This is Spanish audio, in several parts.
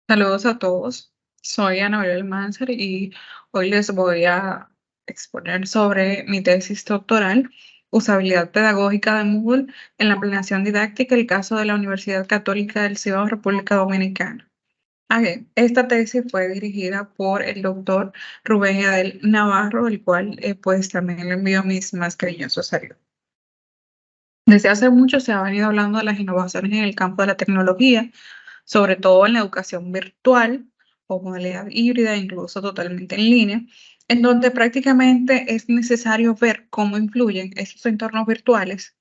Saludos a todos. Soy Anabel Almanzar y hoy les voy a exponer sobre mi tesis doctoral, Usabilidad Pedagógica de Moodle en la Planeación Didáctica, el caso de la Universidad Católica del Cibao, República Dominicana. Esta tesis fue dirigida por el doctor Rubén Adel Navarro, el cual pues también le envío mis más cariñosos saludos. Desde hace mucho se ha venido hablando de las innovaciones en el campo de la tecnología, sobre todo en la educación virtual o modalidad híbrida, incluso totalmente en línea, en donde prácticamente es necesario ver cómo influyen estos entornos virtuales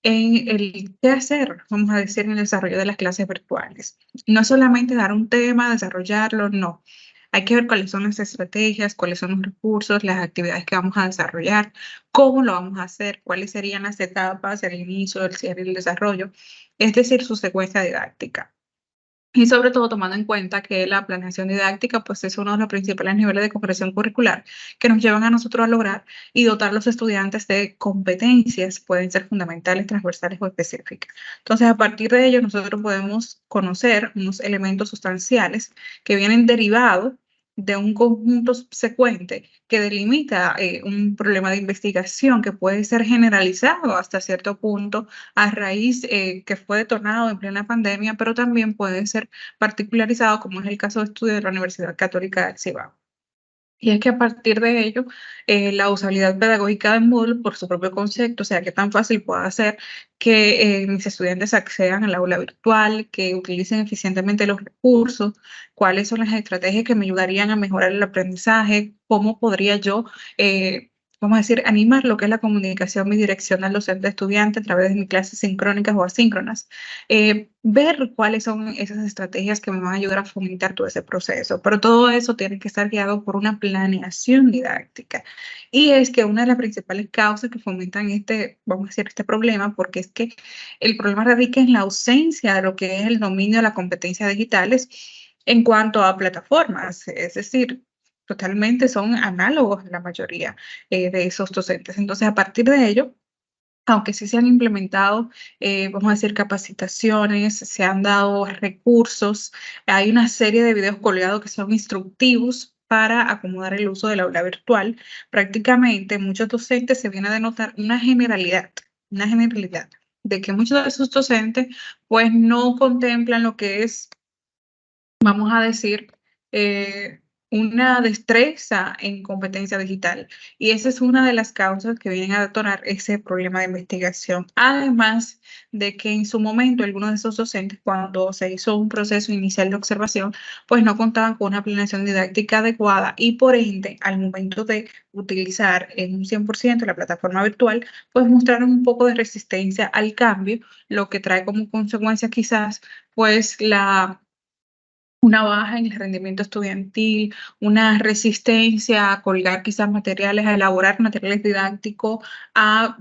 en el qué hacer, vamos a decir, en el desarrollo de las clases virtuales. No solamente dar un tema, desarrollarlo, no. Hay que ver cuáles son las estrategias, cuáles son los recursos, las actividades que vamos a desarrollar, cómo lo vamos a hacer, cuáles serían las etapas, el inicio, el cierre y el desarrollo, es decir, su secuencia didáctica. Y sobre todo tomando en cuenta que la planeación didáctica pues es uno de los principales niveles de comprensión curricular que nos llevan a nosotros a lograr y dotar a los estudiantes de competencias, pueden ser fundamentales, transversales o específicas. Entonces, a partir de ello, nosotros podemos conocer unos elementos sustanciales que vienen derivados de un conjunto subsecuente que delimita un problema de investigación que puede ser generalizado hasta cierto punto a raíz que fue detonado en plena pandemia, pero también puede ser particularizado, como es el caso de estudio de la Universidad Católica del Cibao. Y es que a partir de ello, la usabilidad pedagógica de Moodle, por su propio concepto, o sea, qué tan fácil puede hacer que mis estudiantes accedan al aula virtual, que utilicen eficientemente los recursos, cuáles son las estrategias que me ayudarían a mejorar el aprendizaje, cómo podría yo, vamos a decir, animar lo que es la comunicación bidireccional docente-estudiante a través de mis clases sincrónicas o asíncronas, ver cuáles son esas estrategias que me van a ayudar a fomentar todo ese proceso. Pero todo eso tiene que estar guiado por una planeación didáctica. Y es que una de las principales causas que fomentan este, vamos a decir, este problema, porque es que el problema radica en la ausencia de lo que es el dominio de las competencias digitales en cuanto a plataformas, es decir, totalmente son análogos la mayoría de esos docentes. Entonces, a partir de ello, aunque sí se han implementado, vamos a decir, capacitaciones, se han dado recursos, hay una serie de videos colgados que son instructivos para acomodar el uso del aula virtual. Prácticamente muchos docentes se viene a denotar una generalidad de que muchos de esos docentes pues no contemplan lo que es, vamos a decir, eh, una destreza en competencia digital. Y esa es una de las causas que vienen a detonar ese problema de investigación. Además de que en su momento algunos de esos docentes, cuando se hizo un proceso inicial de observación, pues no contaban con una planeación didáctica adecuada y por ende, al momento de utilizar en un 100% la plataforma virtual, pues mostraron un poco de resistencia al cambio, lo que trae como consecuencia quizás pues una baja en el rendimiento estudiantil, una resistencia a colgar quizás materiales, a elaborar materiales didácticos, a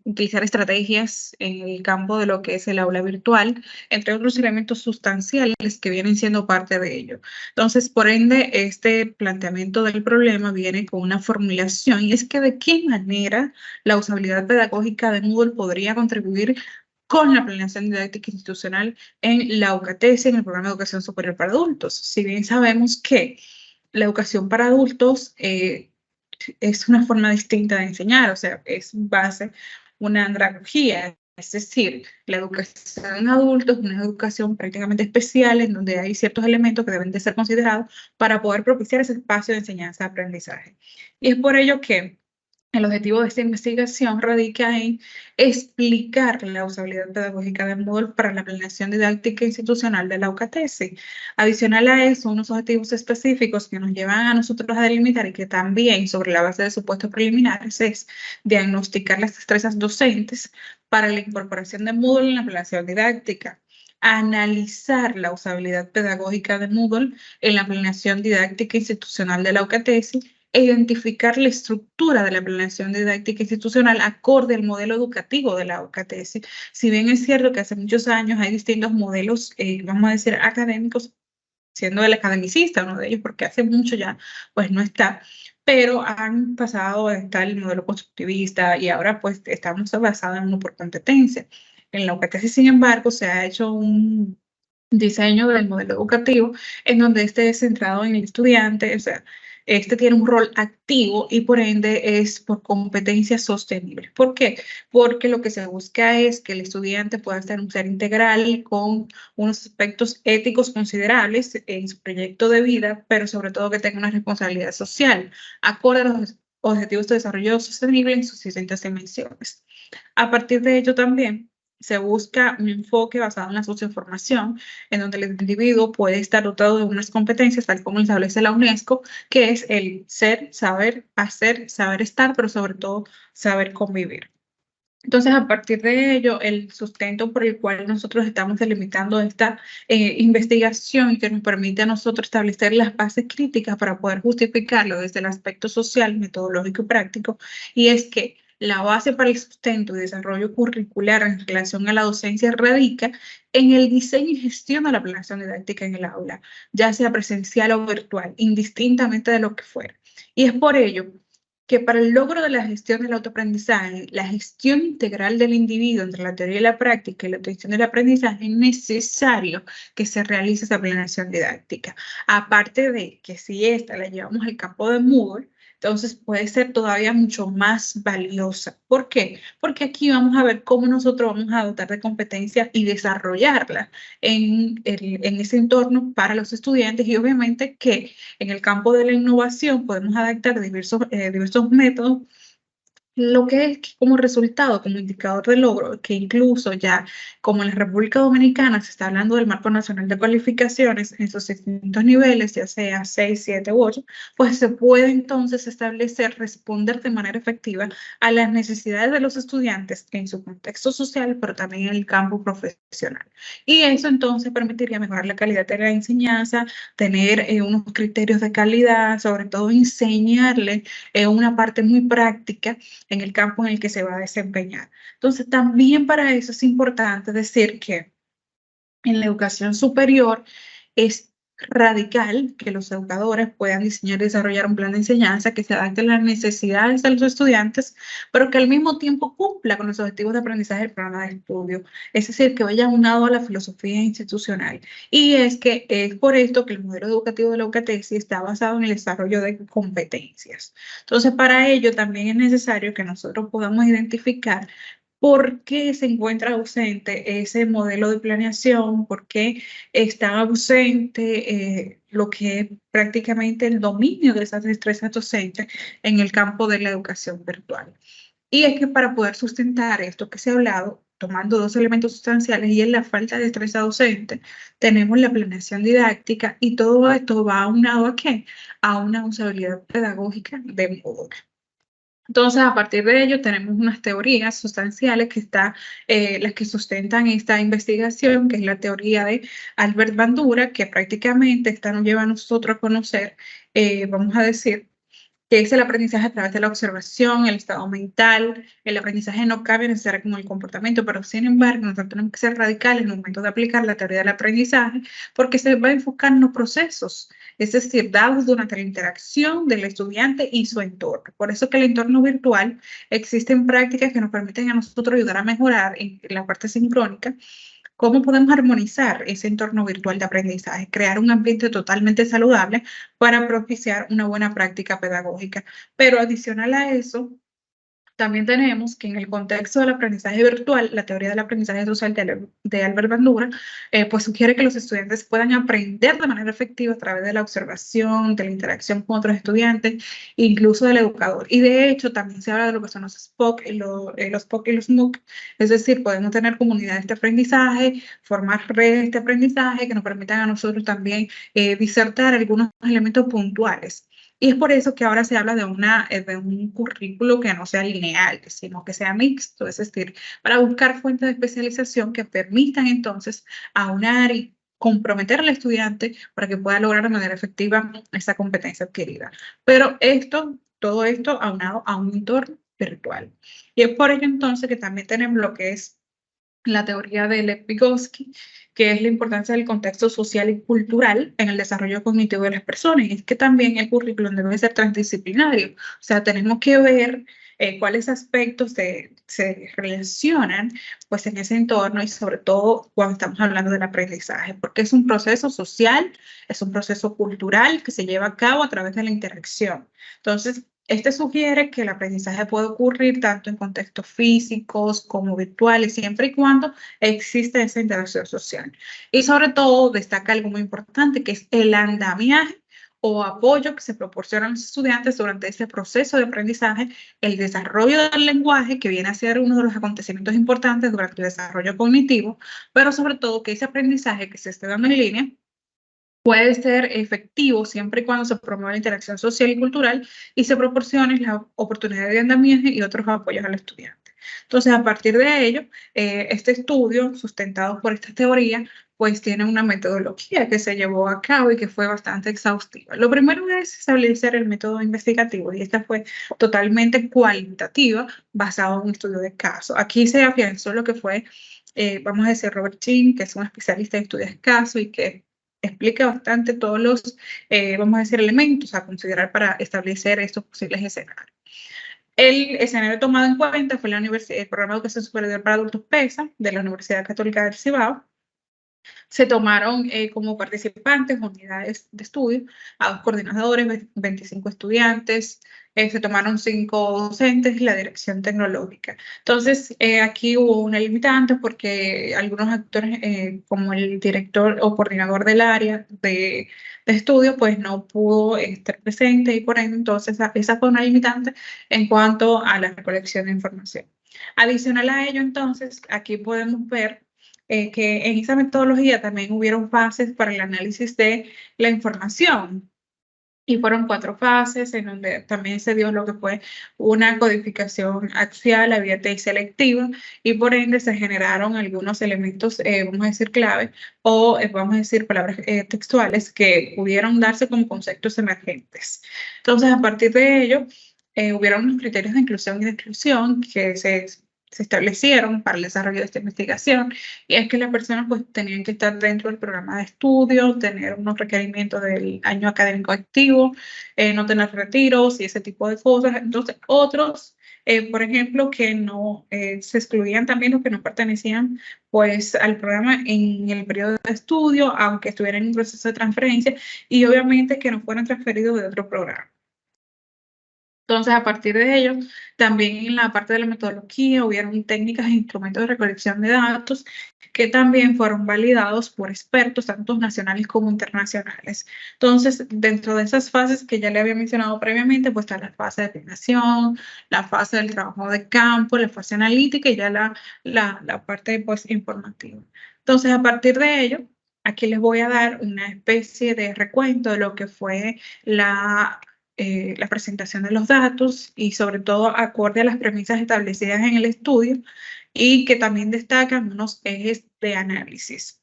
utilizar estrategias en el campo de lo que es el aula virtual, entre otros elementos sustanciales que vienen siendo parte de ello. Entonces, por ende, este planteamiento del problema viene con una formulación y es que de qué manera la usabilidad pedagógica de Moodle podría contribuir con la planeación didáctica institucional en la UCATES, en el programa de educación superior para adultos. Si bien sabemos que la educación para adultos es una forma distinta de enseñar, o sea, es base una andragogía, es decir, la educación en adultos es una educación prácticamente especial en donde hay ciertos elementos que deben de ser considerados para poder propiciar ese espacio de enseñanza-aprendizaje. Y es por ello que el objetivo de esta investigación radica en explicar la usabilidad pedagógica del Moodle para la planeación didáctica institucional de la UCATESI. Adicional a eso, unos objetivos específicos que nos llevan a nosotros a delimitar y que también sobre la base de supuestos preliminares es diagnosticar las destrezas docentes para la incorporación de Moodle en la planeación didáctica, analizar la usabilidad pedagógica de Moodle en la planeación didáctica institucional de la UCATESI e identificar la estructura de la planeación didáctica institucional acorde al modelo educativo de la UCATESI. Si bien es cierto que hace muchos años hay distintos modelos, vamos a decir, académicos, siendo el academicista uno de ellos, porque hace mucho ya, pues no está, pero han pasado a estar el modelo constructivista y ahora pues estamos basados en uno por competencia. En la UCATESI, sin embargo, se ha hecho diseño del modelo educativo, en donde este es centrado en el estudiante, o sea, este tiene un rol activo y por ende es por competencias sostenibles. ¿Por qué? Porque lo que se busca es que el estudiante pueda ser un ser integral con unos aspectos éticos considerables en su proyecto de vida, pero sobre todo que tenga una responsabilidad social, acorde a los objetivos de desarrollo sostenible en sus distintas dimensiones. A partir de ello también se busca un enfoque basado en la socioformación, en donde el individuo puede estar dotado de unas competencias, tal como lo establece la UNESCO, que es el ser, saber, hacer, saber estar, pero sobre todo saber convivir. Entonces, a partir de ello, el sustento por el cual nosotros estamos delimitando esta investigación que nos permite a nosotros establecer las bases críticas para poder justificarlo desde el aspecto social, metodológico y práctico, y es que la base para el sustento y desarrollo curricular en relación a la docencia radica en el diseño y gestión de la planeación didáctica en el aula, ya sea presencial o virtual, indistintamente de lo que fuera. Y es por ello que para el logro de la gestión del autoaprendizaje, la gestión integral del individuo entre la teoría y la práctica y la obtención del aprendizaje, es necesario que se realice esa planeación didáctica. Aparte de que si esta la llevamos al campo de Moodle, entonces puede ser todavía mucho más valiosa. ¿Por qué? Porque aquí vamos a ver cómo nosotros vamos a dotar de competencias y desarrollarla en ese entorno para los estudiantes y obviamente que en el campo de la innovación podemos adaptar diversos métodos, lo que es que como resultado, como indicador de logro, que incluso ya como en la República Dominicana se está hablando del Marco Nacional de Cualificaciones en sus distintos niveles, ya sea 6, 7 u 8, pues se puede entonces establecer, responder de manera efectiva a las necesidades de los estudiantes en su contexto social, pero también en el campo profesional. Y eso entonces permitiría mejorar la calidad de la enseñanza, tener unos criterios de calidad, sobre todo enseñarle una parte muy práctica en el campo en el que se va a desempeñar. Entonces, también para eso es importante decir que en la educación superior es radical que los educadores puedan diseñar y desarrollar un plan de enseñanza que se adapte a las necesidades de los estudiantes, pero que al mismo tiempo cumpla con los objetivos de aprendizaje del programa de estudio, es decir, que vaya unado a la filosofía institucional. Y es que es por esto que el modelo educativo de la UCATESI está basado en el desarrollo de competencias. Entonces, para ello también es necesario que nosotros podamos identificar ¿por qué se encuentra ausente ese modelo de planeación? ¿Por qué está ausente lo que es prácticamente el dominio de esas destrezas docentes en el campo de la educación virtual? Y es que para poder sustentar esto que se ha hablado, tomando dos elementos sustanciales y es la falta de destreza docente, tenemos la planeación didáctica y todo esto va aunado ¿a qué? A una usabilidad pedagógica de módulo. Entonces, a partir de ello, tenemos unas teorías sustanciales las que sustentan esta investigación, que es la teoría de Albert Bandura, que prácticamente esta nos lleva a nosotros a conocer, vamos a decir, que es el aprendizaje a través de la observación, el estado mental. El aprendizaje no cambia necesariamente con el comportamiento, pero sin embargo, nosotros tenemos que ser radicales en el momento de aplicar la teoría del aprendizaje, porque se va a enfocar en los procesos, es decir, dados durante la interacción del estudiante y su entorno. Por eso que el entorno virtual existen prácticas que nos permiten a nosotros ayudar a mejorar en la parte sincrónica. ¿Cómo podemos armonizar ese entorno virtual de aprendizaje? Crear un ambiente totalmente saludable para propiciar una buena práctica pedagógica. Pero adicional a eso, también tenemos que en el contexto del aprendizaje virtual, la teoría del aprendizaje social de Albert Bandura, pues sugiere que los estudiantes puedan aprender de manera efectiva a través de la observación, de la interacción con otros estudiantes, incluso del educador. Y de hecho, también se habla de lo que son los SPOC, los POC y los MOOC, es decir, podemos tener comunidades de aprendizaje, formar redes de aprendizaje que nos permitan a nosotros también disertar algunos elementos puntuales. Y es por eso que ahora se habla de un currículo que no sea lineal, sino que sea mixto, es decir, para buscar fuentes de especialización que permitan entonces aunar y comprometer al estudiante para que pueda lograr de manera efectiva esa competencia adquirida. Pero todo esto aunado a un entorno virtual. Y es por ello entonces que también tenemos lo que es la teoría de Lev Vygotsky, que es la importancia del contexto social y cultural en el desarrollo cognitivo de las personas. Y es que también el currículum debe ser transdisciplinario. O sea, tenemos que ver cuáles aspectos se relacionan pues en ese entorno y sobre todo cuando estamos hablando del aprendizaje, porque es un proceso social, es un proceso cultural que se lleva a cabo a través de la interacción. Entonces, este sugiere que el aprendizaje puede ocurrir tanto en contextos físicos como virtuales, siempre y cuando existe esa interacción social. Y sobre todo destaca algo muy importante, que es el andamiaje o apoyo que se proporciona a los estudiantes durante este proceso de aprendizaje, el desarrollo del lenguaje, que viene a ser uno de los acontecimientos importantes durante el desarrollo cognitivo, pero sobre todo que ese aprendizaje que se esté dando en línea puede ser efectivo siempre y cuando se promueva la interacción social y cultural y se proporcione la oportunidad de andamiaje y otros apoyos al estudiante. Entonces, a partir de ello, este estudio, sustentado por esta teoría, pues tiene una metodología que se llevó a cabo y que fue bastante exhaustiva. Lo primero es establecer el método investigativo y esta fue totalmente cualitativa, basado en un estudio de caso. Aquí se afianzó lo que fue, vamos a decir, Robert Chin, que es un especialista en estudios de caso y que explica bastante todos los, vamos a decir, elementos a considerar para establecer estos posibles escenarios. El escenario tomado en cuenta fue el Programa de Educación Superior para Adultos PESA de la Universidad Católica del Cibao. Se tomaron como participantes unidades de estudio a 2 coordinadores, 25 estudiantes, se tomaron 5 docentes y la dirección tecnológica. Entonces, aquí hubo una limitante porque algunos actores, como el director o coordinador del área de estudio, pues no pudo estar presente y por ende, entonces, esa fue una limitante en cuanto a la recolección de información. Adicional a ello, entonces, aquí podemos ver que en esa metodología también hubieron fases para el análisis de la información. Y fueron 4 fases en donde también se dio lo que fue una codificación axial, abierta y selectiva, y por ende se generaron algunos elementos, vamos a decir, clave, o vamos a decir palabras textuales que pudieron darse como conceptos emergentes. Entonces, a partir de ello, hubieron unos criterios de inclusión y de exclusión que se establecieron para el desarrollo de esta investigación, y es que las personas pues tenían que estar dentro del programa de estudio, tener unos requerimientos del año académico activo, no tener retiros y ese tipo de cosas. Entonces, otros, por ejemplo, que no se excluían también los que no pertenecían pues al programa en el periodo de estudio, aunque estuvieran en un proceso de transferencia, y obviamente que no fueran transferidos de otro programa. Entonces, a partir de ello, también en la parte de la metodología hubieron técnicas e instrumentos de recolección de datos que también fueron validados por expertos, tanto nacionales como internacionales. Entonces, dentro de esas fases que ya le había mencionado previamente, pues está la fase de planeación, la fase del trabajo de campo, la fase analítica y ya la parte pues, informativa. Entonces, a partir de ello, aquí les voy a dar una especie de recuento de lo que fue la presentación de los datos y sobre todo acorde a las premisas establecidas en el estudio y que también destacan unos ejes de análisis.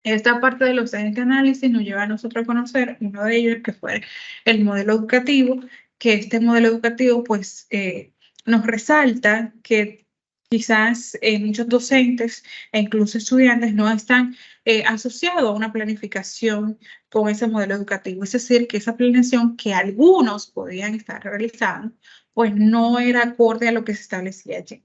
Esta parte de los ejes de análisis nos lleva a nosotros a conocer uno de ellos que fue el modelo educativo, que este modelo educativo pues nos resalta que quizás muchos docentes e incluso estudiantes no están asociados a una planificación con ese modelo educativo. Es decir, que esa planeación que algunos podían estar realizando, pues no era acorde a lo que se establecía allí.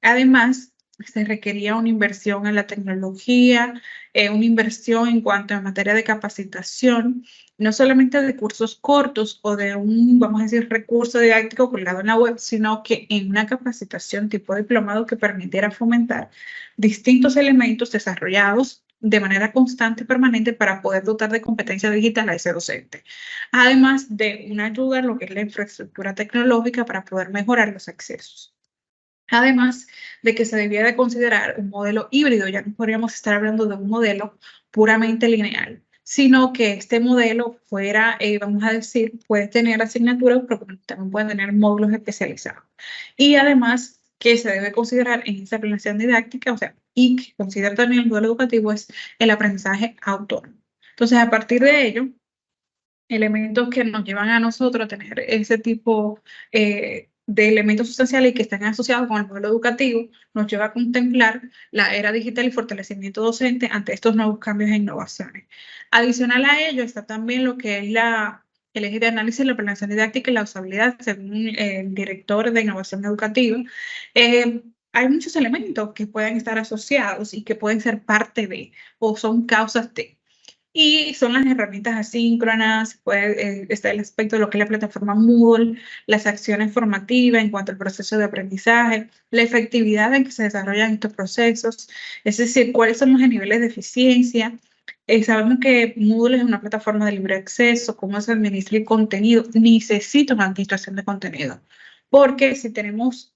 Además, se requería una inversión en la tecnología, una inversión en cuanto a materia de capacitación, no solamente de cursos cortos o de un, vamos a decir, recurso didáctico colgado en la web, sino que en una capacitación tipo diplomado que permitiera fomentar distintos elementos desarrollados de manera constante y permanente para poder dotar de competencia digital a ese docente. Además de una ayuda en lo que es la infraestructura tecnológica para poder mejorar los accesos. Además de que se debía de considerar un modelo híbrido, ya no podríamos estar hablando de un modelo puramente lineal, sino que este modelo fuera, vamos a decir, puede tener asignaturas, pero también puede tener módulos especializados. Y además que se debe considerar en esa planeación didáctica, o sea, y que considera también el modelo educativo es el aprendizaje autónomo. Entonces, a partir de ello, elementos que nos llevan a nosotros a tener ese tipo de elementos sustanciales y que están asociados con el modelo educativo, nos lleva a contemplar la era digital y fortalecimiento docente ante estos nuevos cambios e innovaciones. Adicional a ello está también lo que es el eje de análisis, la planeación didáctica y la usabilidad, según el director de innovación educativa, hay muchos elementos que pueden estar asociados y que pueden ser parte de o son causas de. Y son las herramientas asíncronas, está el aspecto de lo que es la plataforma Moodle, las acciones formativas en cuanto al proceso de aprendizaje, la efectividad en que se desarrollan estos procesos, es decir, cuáles son los niveles de eficiencia. Sabemos que Moodle es una plataforma de libre acceso, cómo se administra el contenido, necesita una administración de contenido, porque si tenemos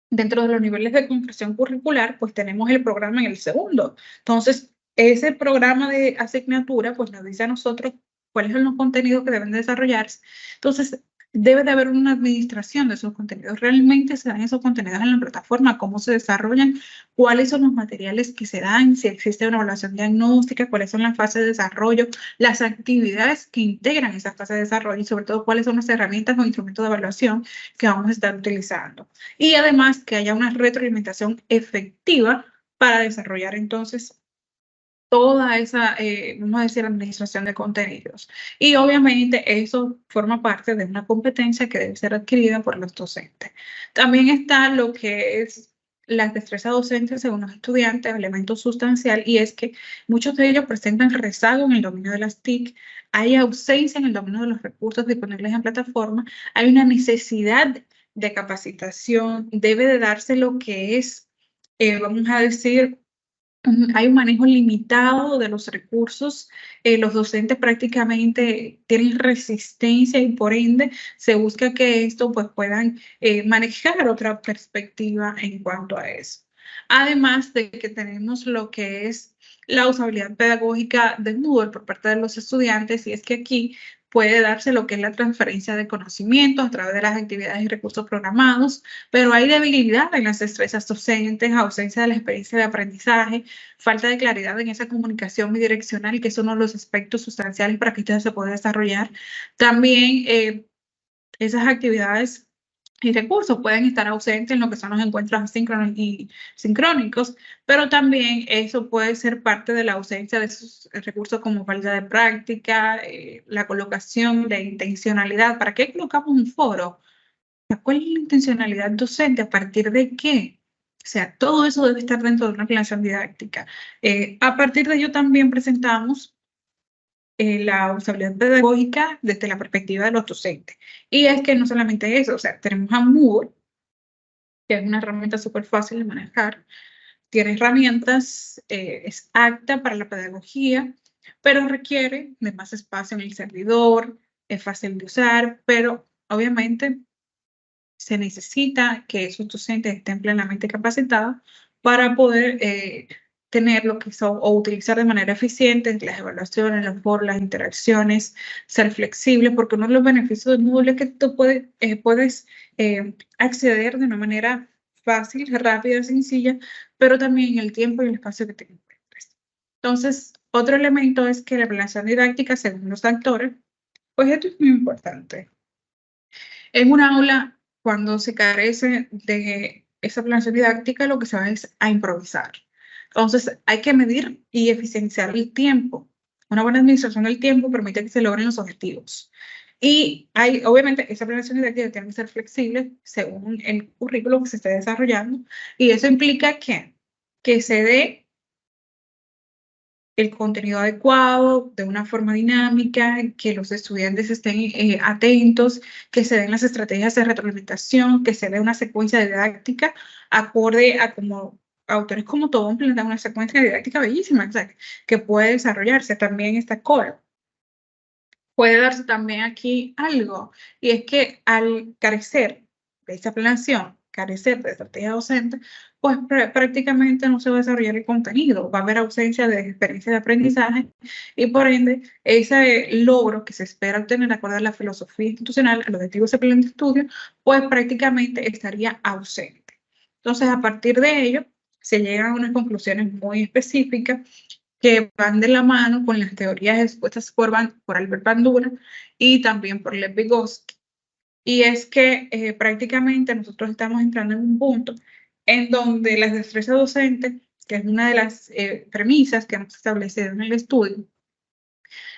dentro de los niveles de concreción curricular, pues tenemos el programa en el segundo. Entonces, ese programa de asignatura, pues nos dice a nosotros cuáles son los contenidos que deben desarrollarse. Entonces, debe de haber una administración de esos contenidos. Realmente se dan esos contenidos en la plataforma, cómo se desarrollan, cuáles son los materiales que se dan, si existe una evaluación diagnóstica, cuáles son las fases de desarrollo, las actividades que integran esa fase de desarrollo y sobre todo cuáles son las herramientas o instrumentos de evaluación que vamos a estar utilizando. Y además que haya una retroalimentación efectiva para desarrollar entonces toda esa, vamos a decir, administración de contenidos. Y obviamente eso forma parte de una competencia que debe ser adquirida por los docentes. También está lo que es las destrezas docentes según los estudiantes, elemento sustancial, y es que muchos de ellos presentan rezago en el dominio de las TIC, hay ausencia en el dominio de los recursos disponibles en plataforma, hay una necesidad de capacitación, debe de darse lo que es, vamos a decir, hay un manejo limitado de los recursos, los docentes prácticamente tienen resistencia y por ende se busca que esto pues puedan manejar otra perspectiva en cuanto a eso. Además de que tenemos lo que es la usabilidad pedagógica de Moodle por parte de los estudiantes y es que aquí puede darse lo que es la transferencia de conocimientos a través de las actividades y recursos programados, pero hay debilidad en las destrezas docentes, ausencia de la experiencia de aprendizaje, falta de claridad en esa comunicación bidireccional, que es uno de los aspectos sustanciales para que esto se pueda desarrollar. También esas actividades y recursos pueden estar ausentes en lo que son los encuentros asíncronos y sincrónicos, pero también eso puede ser parte de la ausencia de esos recursos como falta de práctica, la colocación de intencionalidad. ¿Para qué colocamos un foro? ¿Cuál es la intencionalidad docente? ¿A partir de qué? O sea, todo eso debe estar dentro de una planeación didáctica. A partir de ello también presentamos la usabilidad pedagógica desde la perspectiva de los docentes. Y es que no solamente eso, o sea, tenemos a Moodle, que es una herramienta súper fácil de manejar, tiene herramientas, es apta para la pedagogía, pero requiere de más espacio en el servidor, es fácil de usar, pero obviamente se necesita que esos docentes estén plenamente capacitados para poder tener lo que son o utilizar de manera eficiente las evaluaciones, los foros, las interacciones, ser flexibles, porque uno de los beneficios de Moodle es que tú puedes acceder de una manera fácil, rápida, sencilla, pero también en el tiempo y el espacio que te encuentres. Entonces, otro elemento es que la planeación didáctica, según los actores, pues esto es muy importante. En un aula, cuando se carece de esa planeación didáctica, lo que se va es a improvisar. Entonces, hay que medir y eficienciar el tiempo. Una buena administración del tiempo permite que se logren los objetivos. Y hay, obviamente, esa planeación didáctica tiene que ser flexible según el currículo que se esté desarrollando. Y eso implica que se dé el contenido adecuado, de una forma dinámica, que los estudiantes estén atentos, que se den las estrategias de retroalimentación, que se dé una secuencia didáctica acorde a como autores como todo implementan una secuencia didáctica bellísima, o sea, que puede desarrollarse también esta core. Puede darse también aquí algo, y es que al carecer de esta planeación, carecer de estrategia docente, pues prácticamente no se va a desarrollar el contenido, va a haber ausencia de experiencia de aprendizaje y por ende ese logro que se espera obtener de acuerdo a la filosofía institucional, al objetivo de ese plan de estudio, pues prácticamente estaría ausente. Entonces, a partir de ello, se llegan a unas conclusiones muy específicas que van de la mano con las teorías expuestas por Albert Bandura y también por Lev Vygotsky. Y es que prácticamente nosotros estamos entrando en un punto en donde la destreza docente, que es una de las premisas que hemos establecido en el estudio,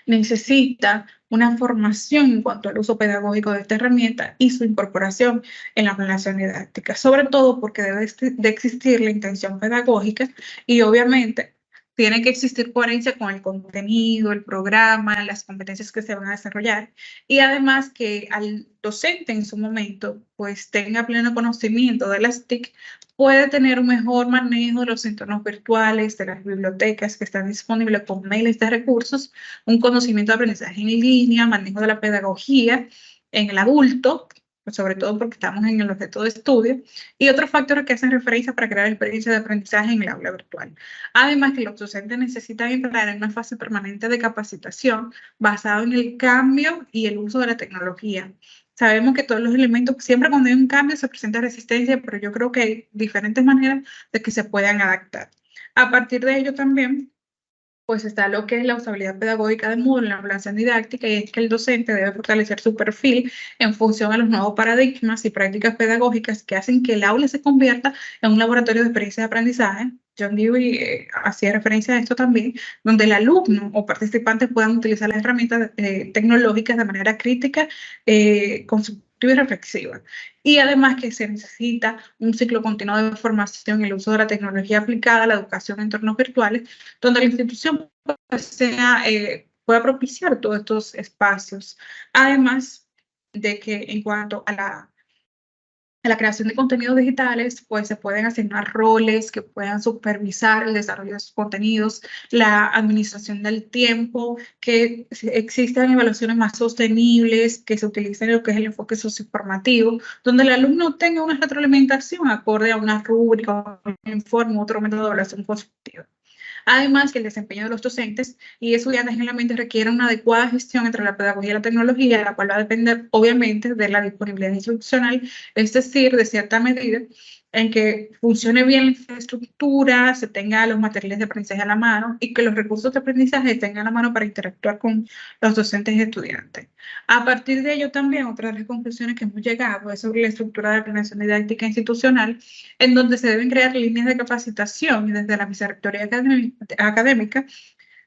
necesita una formación en cuanto al uso pedagógico de esta herramienta y su incorporación en la planeación didáctica, sobre todo porque debe de existir la intención pedagógica y obviamente tiene que existir coherencia con el contenido, el programa, las competencias que se van a desarrollar y además que al docente en su momento pues tenga pleno conocimiento de las TIC, puede tener un mejor manejo de los entornos virtuales, de las bibliotecas que están disponibles con miles de recursos, un conocimiento de aprendizaje en línea, manejo de la pedagogía en el adulto, pues sobre todo porque estamos en el objeto de estudio, y otros factores que hacen referencia para crear experiencias de aprendizaje en el aula virtual. Además que los docentes necesitan entrar en una fase permanente de capacitación basado en el cambio y el uso de la tecnología. Sabemos que todos los elementos, siempre cuando hay un cambio se presenta resistencia, pero yo creo que hay diferentes maneras de que se puedan adaptar. A partir de ello también, pues está lo que es la usabilidad pedagógica del Moodle en la evaluación didáctica y es que el docente debe fortalecer su perfil en función a los nuevos paradigmas y prácticas pedagógicas que hacen que el aula se convierta en un laboratorio de experiencia de aprendizaje. John Dewey hacía referencia a esto también, donde el alumno o participante puedan utilizar las herramientas tecnológicas de manera crítica, constructiva y reflexiva. Y además que se necesita un ciclo continuo de formación en el uso de la tecnología aplicada a la educación en entornos virtuales, donde la institución pueda propiciar todos estos espacios. Además de que en cuanto a la creación de contenidos digitales, pues se pueden asignar roles que puedan supervisar el desarrollo de esos contenidos, la administración del tiempo, que existan evaluaciones más sostenibles, que se utilice lo que es el enfoque socioformativo, donde el alumno tenga una retroalimentación acorde a una rúbrica, un informe, otro método de evaluación constructiva. Además, que el desempeño de los docentes y estudiantes en la mente requiere una adecuada gestión entre la pedagogía y la tecnología, la cual va a depender, obviamente, de la disponibilidad instruccional, es decir, de cierta medida, en que funcione bien la infraestructura, se tenga los materiales de aprendizaje a la mano y que los recursos de aprendizaje estén a la mano para interactuar con los docentes y estudiantes. A partir de ello también, otra de las conclusiones que hemos llegado es sobre la estructura de la planeación didáctica institucional, en donde se deben crear líneas de capacitación y desde la vicerrectoría académica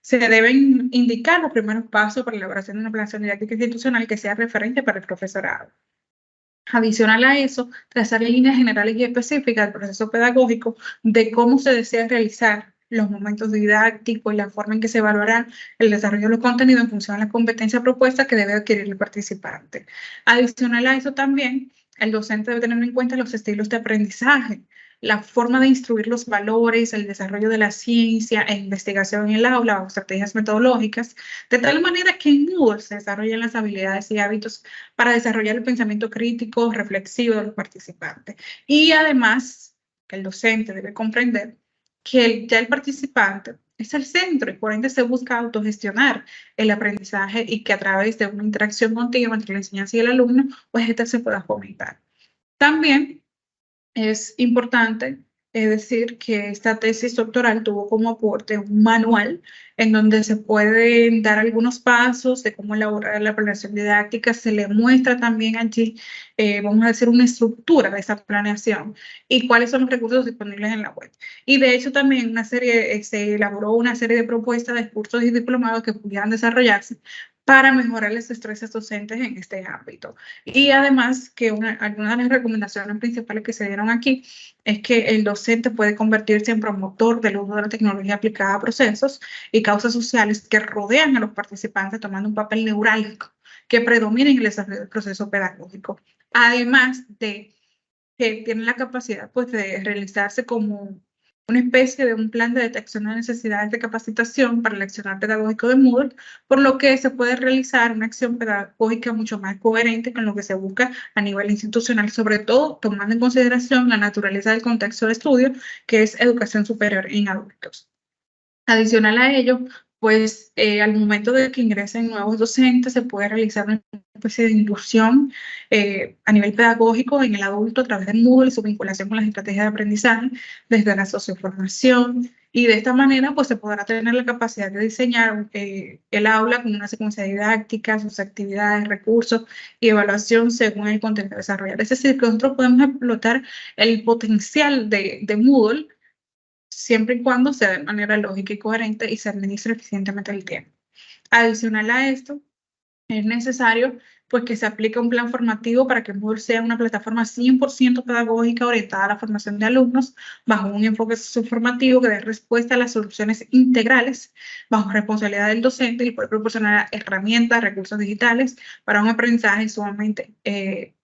se deben indicar los primeros pasos para la elaboración de una planeación didáctica institucional que sea referente para el profesorado. Adicional a eso, trazar líneas generales y específicas del proceso pedagógico de cómo se desea realizar los momentos didácticos y la forma en que se evaluará el desarrollo de los contenidos en función a la competencia propuesta que debe adquirir el participante. Adicional a eso también, el docente debe tener en cuenta los estilos de aprendizaje, la forma de instruir los valores, el desarrollo de la ciencia e investigación en el aula o estrategias metodológicas, de tal manera que en Moodle se desarrollen las habilidades y hábitos para desarrollar el pensamiento crítico, reflexivo de los participantes. Y además, que el docente debe comprender que ya el participante es el centro y por ende se busca autogestionar el aprendizaje y que a través de una interacción continua entre la enseñanza y el alumno, pues esta se pueda fomentar. También es importante decir que esta tesis doctoral tuvo como aporte un manual en donde se pueden dar algunos pasos de cómo elaborar la planeación didáctica. Se le muestra también allí, vamos a decir, una estructura de esa planeación y cuáles son los recursos disponibles en la web. Y de hecho también se elaboró una serie de propuestas de cursos y diplomados que pudieran desarrollarse para mejorar las destrezas docentes en este ámbito. Y además que algunas de las recomendaciones principales que se dieron aquí es que el docente puede convertirse en promotor del uso de la tecnología aplicada a procesos y causas sociales que rodean a los participantes, tomando un papel neurálgico que predomina en el desarrollo del proceso pedagógico. Además de que tienen la capacidad pues, de realizarse como una especie de un plan de detección de necesidades de capacitación para el accionar pedagógico de Moodle, por lo que se puede realizar una acción pedagógica mucho más coherente con lo que se busca a nivel institucional, sobre todo tomando en consideración la naturaleza del contexto de estudio, que es educación superior en adultos. Adicional a ello, pues al momento de que ingresen nuevos docentes, se puede realizar una especie de inclusión a nivel pedagógico en el adulto a través del Moodle y su vinculación con las estrategias de aprendizaje desde la socioformación. Y de esta manera, pues se podrá tener la capacidad de diseñar el aula con una secuencia didáctica, sus actividades, recursos y evaluación según el contenido a desarrollar. Es decir, que nosotros podemos explotar el potencial de Moodle siempre y cuando sea de manera lógica y coherente y se administre eficientemente el tiempo. Adicional a esto, es necesario pues, que se aplique un plan formativo para que Moodle sea una plataforma 100% pedagógica orientada a la formación de alumnos, bajo un enfoque socioformativo que dé respuesta a las soluciones integrales, bajo responsabilidad del docente y puede proporcionar herramientas, recursos digitales para un aprendizaje sumamente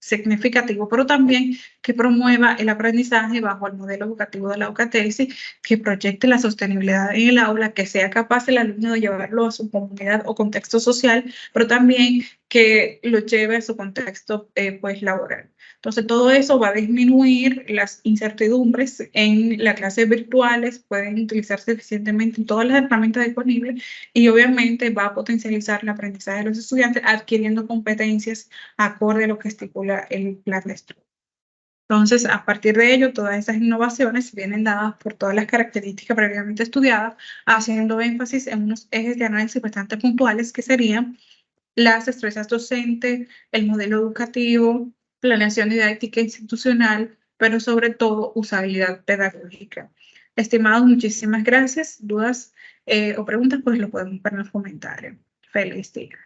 significativo, pero también que promueva el aprendizaje bajo el modelo educativo de la UCATESI, que proyecte la sostenibilidad en el aula, que sea capaz el alumno de llevarlo a su comunidad o contexto social, pero también que lo lleve a su contexto pues, laboral. Entonces, todo eso va a disminuir las incertidumbres en las clases virtuales, pueden utilizarse eficientemente en todas las herramientas disponibles y obviamente va a potencializar el aprendizaje de los estudiantes adquiriendo competencias acorde a lo que estipula el plan de estudio. Entonces, a partir de ello, todas esas innovaciones vienen dadas por todas las características previamente estudiadas, haciendo énfasis en unos ejes de análisis bastante puntuales que serían las destrezas docentes, el modelo educativo, planeación didáctica institucional, pero sobre todo usabilidad pedagógica. Estimados, muchísimas gracias. Dudas o preguntas, pues lo podemos ver en los comentarios. Feliz día.